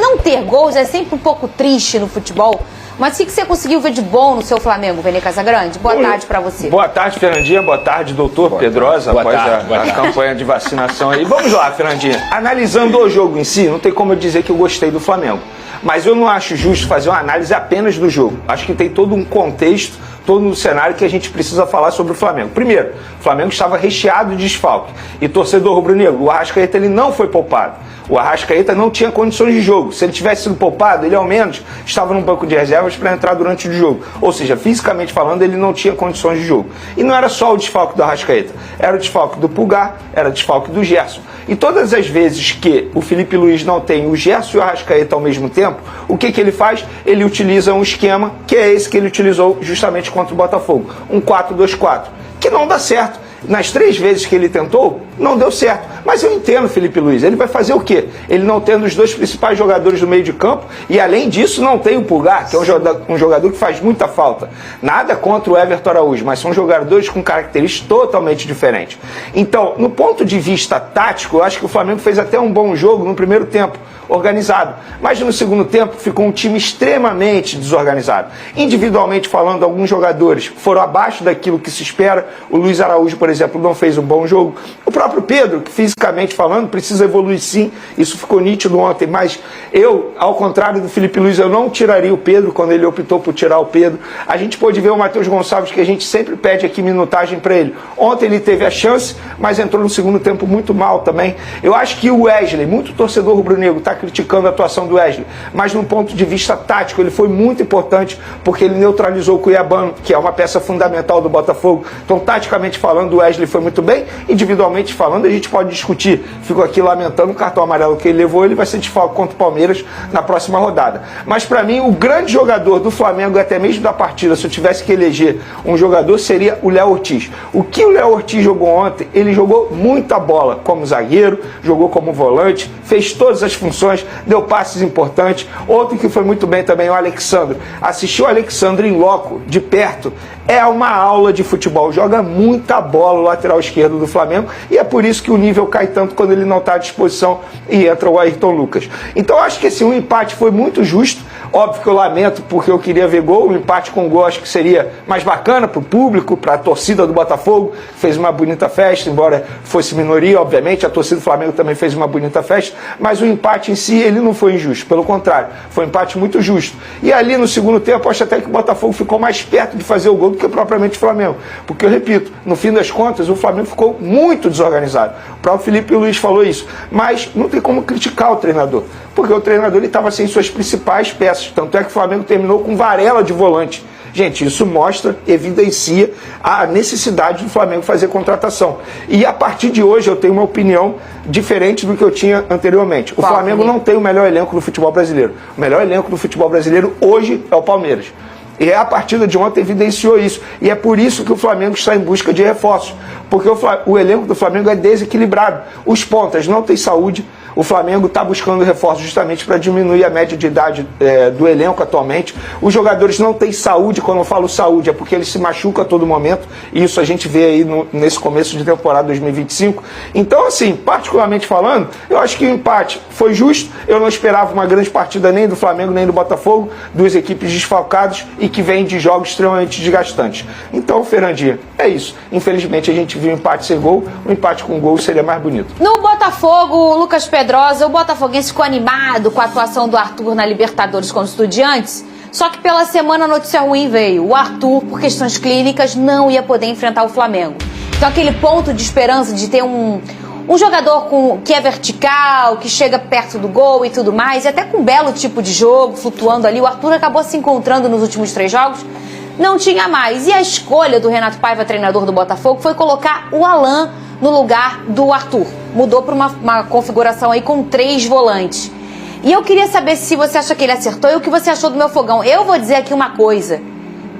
não ter gols é sempre um pouco triste no futebol. Mas o que você conseguiu ver de bom no seu Flamengo, Vene Casagrande? Boa tarde pra você. Boa tarde, Fernandinha. Boa tarde, doutor Pedrosa, após a campanha de vacinação aí. Vamos lá, Fernandinha. Analisando o jogo em si, não tem como eu dizer que eu gostei do Flamengo. Mas eu não acho justo fazer uma análise apenas do jogo. Acho que tem todo um contexto, todo um cenário que a gente precisa falar sobre o Flamengo. Primeiro, o Flamengo estava recheado de desfalque. E torcedor rubro-negro, o Arrascaeta ele não foi poupado. O Arrascaeta não tinha condições de jogo. Se ele tivesse sido poupado, ele ao menos estava no banco de reservas para entrar durante o jogo. Ou seja, fisicamente falando, ele não tinha condições de jogo. E não era só o desfalque do Arrascaeta. Era o desfalque do Pulgar, era o desfalque do Gerson. E todas as vezes que o Felipe Luiz não tem o Gerson e o Arrascaeta ao mesmo tempo, o que ele faz? Ele utiliza um esquema que é esse que ele utilizou justamente contra o Botafogo. Um 4-2-4, que não dá certo. Nas 3 vezes que ele tentou, não deu certo. Mas eu entendo o Felipe Luiz. Ele vai fazer o quê? Ele não tendo os 2 principais jogadores do meio de campo e, além disso, não tem o Pulgar, que é um jogador que faz muita falta. Nada contra o Everton Araújo, mas são jogadores com características totalmente diferentes. Então, no ponto de vista tático, eu acho que o Flamengo fez até um bom jogo no primeiro tempo, organizado. Mas no segundo tempo ficou um time extremamente desorganizado. Individualmente falando, alguns jogadores foram abaixo daquilo que se espera. O Luiz Araújo, por exemplo, não fez um bom jogo. O próprio Pedro, que fisicamente falando, precisa evoluir sim. Isso ficou nítido ontem. Mas eu, ao contrário do Felipe Luiz, eu não tiraria o Pedro quando ele optou por tirar o Pedro. A gente pôde ver o Matheus Gonçalves, que a gente sempre pede aqui minutagem para ele. Ontem ele teve a chance, mas entrou no segundo tempo muito mal também. Eu acho que o Wesley, muito torcedor rubro-negro, está criticando a atuação do Wesley, mas num ponto de vista tático ele foi muito importante porque ele neutralizou o Cuiabano, que é uma peça fundamental do Botafogo. Então, taticamente falando, o Wesley foi muito bem. Individualmente falando, a gente pode discutir. Fico aqui lamentando o cartão amarelo que ele levou. Ele vai ser desfalque contra o Palmeiras na próxima rodada. Mas para mim, o grande jogador do Flamengo, até mesmo da partida, se eu tivesse que eleger um jogador, seria o Léo Ortiz. O que o Léo Ortiz jogou ontem? Ele jogou muita bola como zagueiro, jogou como volante, fez todas as funções, deu passes importantes. Outro que foi muito bem também, o Alexandre. Assistiu o Alexandre em loco, de perto, é uma aula de futebol. Joga muita bola o lateral esquerdo do Flamengo e é por isso que o nível cai tanto quando ele não está à disposição e entra o Ayrton Lucas. Então acho que esse um empate foi muito justo. Óbvio que eu lamento porque eu queria ver gol. Um empate com gol acho que seria mais bacana para o público, para a torcida do Botafogo. Fez uma bonita festa, embora fosse minoria, obviamente. A torcida do Flamengo também fez uma bonita festa. Mas o empate em si, ele não foi injusto. Pelo contrário, foi um empate muito justo. E ali no segundo tempo, acho até que o Botafogo ficou mais perto de fazer o gol do que propriamente o Flamengo. Porque eu repito, no fim das contas, o Flamengo ficou muito desorganizado. O próprio Felipe Luiz falou isso. Mas não tem como criticar o treinador. Porque o treinador estava sem suas principais peças. Tanto é que o Flamengo terminou com Varela de volante. Gente, isso mostra, evidencia a necessidade do Flamengo fazer contratação. E a partir de hoje eu tenho uma opinião diferente do que eu tinha anteriormente. O Flamengo não tem o melhor elenco do futebol brasileiro. O melhor elenco do futebol brasileiro hoje é o Palmeiras. E a partida de ontem evidenciou isso. E é por isso que o Flamengo está em busca de reforços. Porque o elenco do Flamengo é desequilibrado. Os pontas não têm saúde. O Flamengo está buscando reforços justamente para diminuir a média de idade do elenco atualmente. Os jogadores não têm saúde. Quando eu falo saúde, é porque eles se machucam a todo momento. E isso a gente vê aí nesse começo de temporada 2025. Então, assim, particularmente falando, eu acho que o empate foi justo. Eu não esperava uma grande partida nem do Flamengo, nem do Botafogo. 2 equipes desfalcadas e que vêm de jogos extremamente desgastantes. Então, Fernandinha, é isso. Infelizmente, a gente viu um empate sem gol. Um empate com gol seria mais bonito. No Botafogo, Lucas Pedrosa, o botafoguense ficou animado com a atuação do Arthur na Libertadores contra os Estudiantes. Só que pela semana a notícia ruim veio. O Arthur, por questões clínicas, não ia poder enfrentar o Flamengo. Então aquele ponto de esperança de ter um jogador que é vertical, que chega perto do gol e tudo mais, e até com um belo tipo de jogo, flutuando ali, o Arthur acabou se encontrando nos últimos 3 jogos, não tinha mais. E a escolha do Renato Paiva, treinador do Botafogo, foi colocar o Alan no lugar do Arthur. Mudou para uma configuração aí com 3 volantes. E eu queria saber se você acha que ele acertou e o que você achou do meu fogão. Eu vou dizer aqui uma coisa.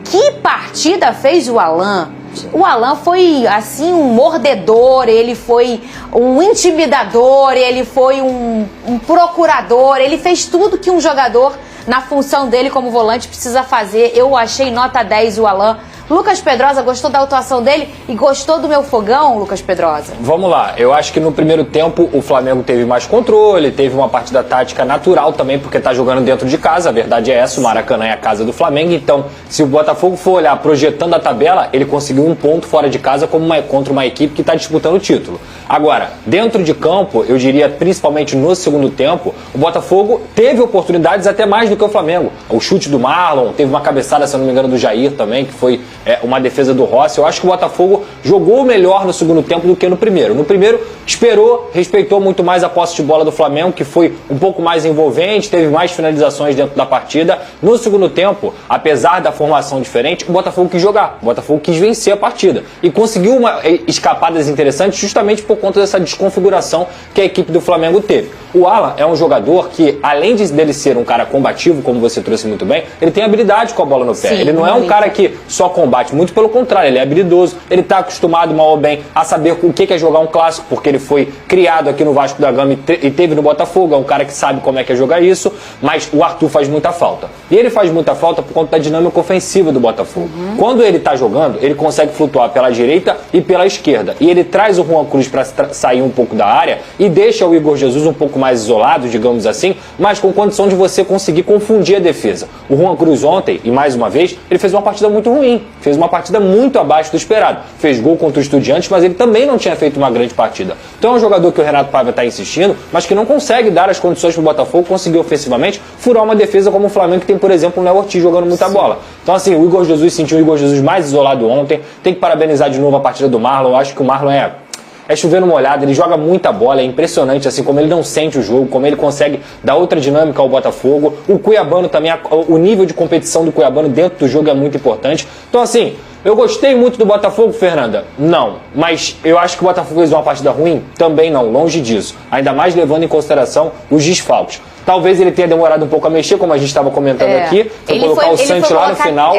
Que partida fez o Alan? O Alan foi, assim, um mordedor, ele foi um intimidador, ele foi um procurador, ele fez tudo que um jogador, na função dele como volante, precisa fazer. Eu achei nota 10 o Alan, Lucas Pedrosa, gostou da atuação dele e gostou do meu fogão, Lucas Pedrosa? Vamos lá, eu acho que no primeiro tempo o Flamengo teve mais controle, teve uma partida tática natural também, porque tá jogando dentro de casa, a verdade é essa, o Maracanã é a casa do Flamengo, então se o Botafogo for olhar projetando a tabela, ele conseguiu um ponto fora de casa contra uma equipe que está disputando o título. Agora, dentro de campo, eu diria principalmente no segundo tempo, o Botafogo teve oportunidades até mais do que o Flamengo. O chute do Marlon, teve uma cabeçada, se eu não me engano, do Jair também, que foi uma defesa do Rossi. Eu acho que o Botafogo jogou melhor no segundo tempo do que no primeiro. No primeiro, esperou, respeitou muito mais a posse de bola do Flamengo, que foi um pouco mais envolvente, teve mais finalizações dentro da partida. No segundo tempo, apesar da formação diferente, o Botafogo quis jogar, o Botafogo quis vencer a partida e conseguiu escapadas interessantes justamente por conta dessa desconfiguração que a equipe do Flamengo teve. O Alan é um jogador que, além dele ser um cara combativo, como você trouxe muito bem, ele tem habilidade com a bola no pé. Sim, ele não é um cara que só combate, muito pelo contrário, ele é habilidoso, ele está acostumado, mal ou bem, a saber o que é jogar um clássico, porque ele foi criado aqui no Vasco da Gama e teve no Botafogo, é um cara que sabe como é que é jogar isso, mas o Arthur faz muita falta. E ele faz muita falta por conta da dinâmica ofensiva do Botafogo. Quando ele está jogando, ele consegue flutuar pela direita e pela esquerda. E ele traz o Juan Cruz para sair um pouco da área e deixa o Igor Jesus um pouco mais isolado, digamos assim, mas com condição de você conseguir confundir a defesa. O Juan Cruz ontem, e mais uma vez, ele fez uma partida muito ruim, fez uma partida muito abaixo do esperado. Fez gol contra o Estudiantes, mas ele também não tinha feito uma grande partida. Então é um jogador que o Renato Paiva está insistindo, mas que não consegue dar as condições para o Botafogo conseguir ofensivamente furar uma defesa como o Flamengo, que tem, por exemplo, o Léo Ortiz jogando muita bola. Então assim, o Igor Jesus sentiu o Igor Jesus mais isolado ontem, tem que parabenizar de novo a partida do Marlon. Eu acho que o Marlon é chover no molhado, ele joga muita bola, é impressionante assim como ele não sente o jogo, como ele consegue dar outra dinâmica ao Botafogo. O Cuiabano também, o nível de competição do Cuiabano dentro do jogo é muito importante. Então assim, eu gostei muito do Botafogo, Fernanda? Não. Mas eu acho que o Botafogo fez uma partida ruim? Também não, longe disso. Ainda mais levando em consideração os desfalques. Talvez ele tenha demorado um pouco a mexer, como a gente estava comentando aqui. Foi colocar o Santos lá no final.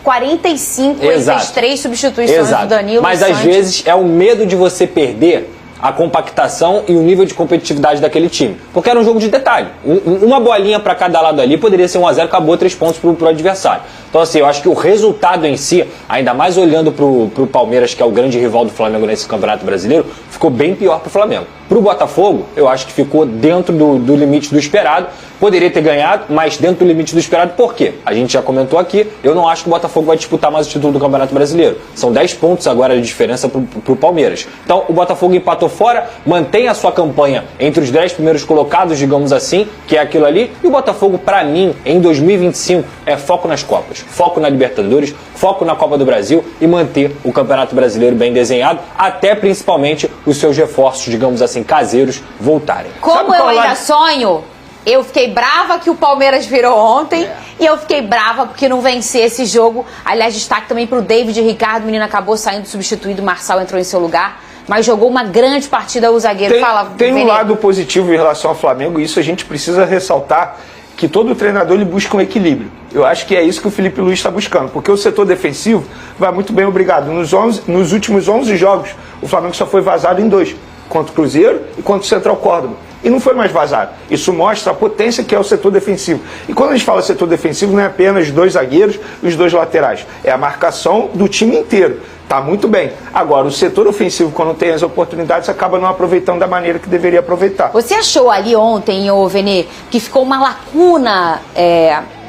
45, ele fez 3 substituições do Danilo. Mas às vezes é o medo de você perder a compactação e o nível de competitividade daquele time. Porque era um jogo de detalhe. Uma bolinha para cada lado ali poderia ser 1-0, acabou 3 pontos pro adversário. Então assim, eu acho que o resultado em si, ainda mais olhando pro Palmeiras, que é o grande rival do Flamengo nesse Campeonato Brasileiro, ficou bem pior pro Flamengo. Pro Botafogo, eu acho que ficou dentro do limite do esperado. Poderia ter ganhado, mas dentro do limite do esperado. Por quê? A gente já comentou aqui, eu não acho que o Botafogo vai disputar mais o título do Campeonato Brasileiro. São 10 pontos agora de diferença pro Palmeiras. Então o Botafogo empatou fora, mantém a sua campanha entre os 10 primeiros colocados, digamos assim, que é aquilo ali. E o Botafogo, pra mim, em 2025, é foco nas Copas. Foco na Libertadores, foco na Copa do Brasil e manter o Campeonato Brasileiro bem desenhado, até principalmente os seus reforços, digamos assim, caseiros, voltarem. Como eu ainda sonho, eu fiquei brava que o Palmeiras virou ontem e eu fiquei brava porque não vencia esse jogo. Aliás, destaque também pro David Ricardo, o menino acabou saindo substituído, o Marçal entrou em seu lugar, mas jogou uma grande partida o zagueiro. Tem um lado positivo em relação ao Flamengo, e isso a gente precisa ressaltar, que todo treinador ele busca um equilíbrio. Eu acho que é isso que o Felipe Luiz está buscando, porque o setor defensivo vai muito bem, obrigado. Nos últimos 11 jogos, o Flamengo só foi vazado em 2, contra o Cruzeiro e contra o Central Córdoba. E não foi mais vazado. Isso mostra a potência que é o setor defensivo. E quando a gente fala setor defensivo, não é apenas 2 zagueiros e os 2 laterais. É a marcação do time inteiro. Tá muito bem. Agora, o setor ofensivo, quando tem as oportunidades, acaba não aproveitando da maneira que deveria aproveitar. Você achou ali ontem, ô Venê, que ficou uma lacuna,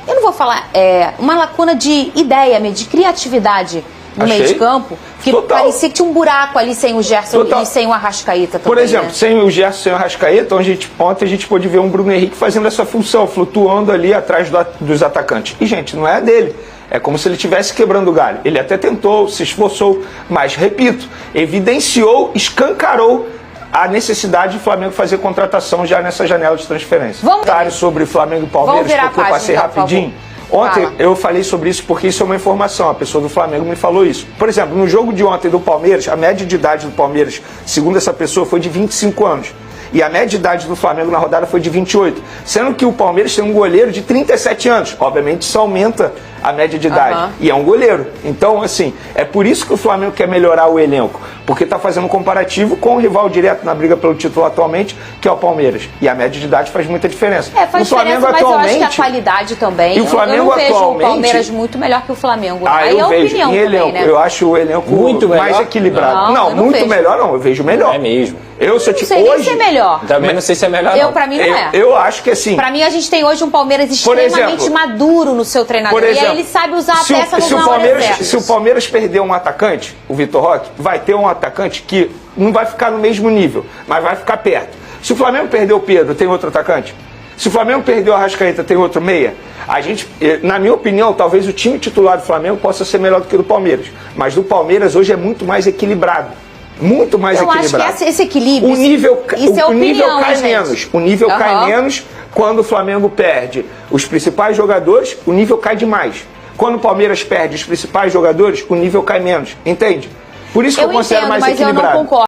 eu não vou falar, uma lacuna de ideia, de criatividade no meio de campo, que parecia que tinha um buraco ali sem o Gerson e sem o Arrascaeta também. Por exemplo, sem o Gerson, sem o Arrascaeta, ontem a gente pôde ver um Bruno Henrique fazendo essa função, flutuando ali atrás dos atacantes. E, gente, não é dele. É como se ele estivesse quebrando o galho. Ele até tentou, se esforçou, mas, repito, evidenciou, escancarou a necessidade de Flamengo fazer contratação já nessa janela de transferência. Vamos sobre Flamengo e Palmeiras, porque eu passei rapidinho. Ontem eu falei sobre isso porque isso é uma informação, a pessoa do Flamengo me falou isso. Por exemplo, no jogo de ontem do Palmeiras, a média de idade do Palmeiras, segundo essa pessoa, foi de 25 anos. E a média de idade do Flamengo na rodada foi de 28. Sendo que o Palmeiras tem um goleiro de 37 anos. Obviamente isso aumenta a média de idade. E é um goleiro. Então, assim, é por isso que o Flamengo quer melhorar o elenco. Porque está fazendo um comparativo com o rival direto na briga pelo título atualmente, que é o Palmeiras. E a média de idade faz muita diferença. Faz diferença, mas eu acho que a qualidade também. E o Flamengo eu não vejo atualmente... o Palmeiras muito melhor que o Flamengo. Eu é vejo. opinião em elenco, também, né? eu acho o elenco muito mais melhor? equilibrado. Não, não muito vejo. melhor não, eu vejo melhor. É mesmo. Eu não sei nem se é melhor. Também não sei se é melhor não. Pra mim não é. Eu acho que assim... Pra mim a gente tem hoje um Palmeiras Por extremamente exemplo, maduro no seu treinador. E aí ele sabe usar a peça na hora certa. Se o Palmeiras perder um atacante, o Vitor Roque, vai ter um atacante que não vai ficar no mesmo nível, mas vai ficar perto. Se o Flamengo perder o Pedro, tem outro atacante? Se o Flamengo perdeu a Arrascaeta, tem outro meia? A gente, na minha opinião, talvez o time titular do Flamengo possa ser melhor do que o do Palmeiras. Mas do Palmeiras hoje é muito mais equilibrado. Muito mais equilibrado. Eu acho que esse equilíbrio... O nível cai gente. menos. O nível cai menos quando o Flamengo perde os principais jogadores, o nível cai demais. Quando o Palmeiras perde os principais jogadores, o nível cai menos. Entende? Por isso que eu considero mais equilibrado. Mas eu não concordo.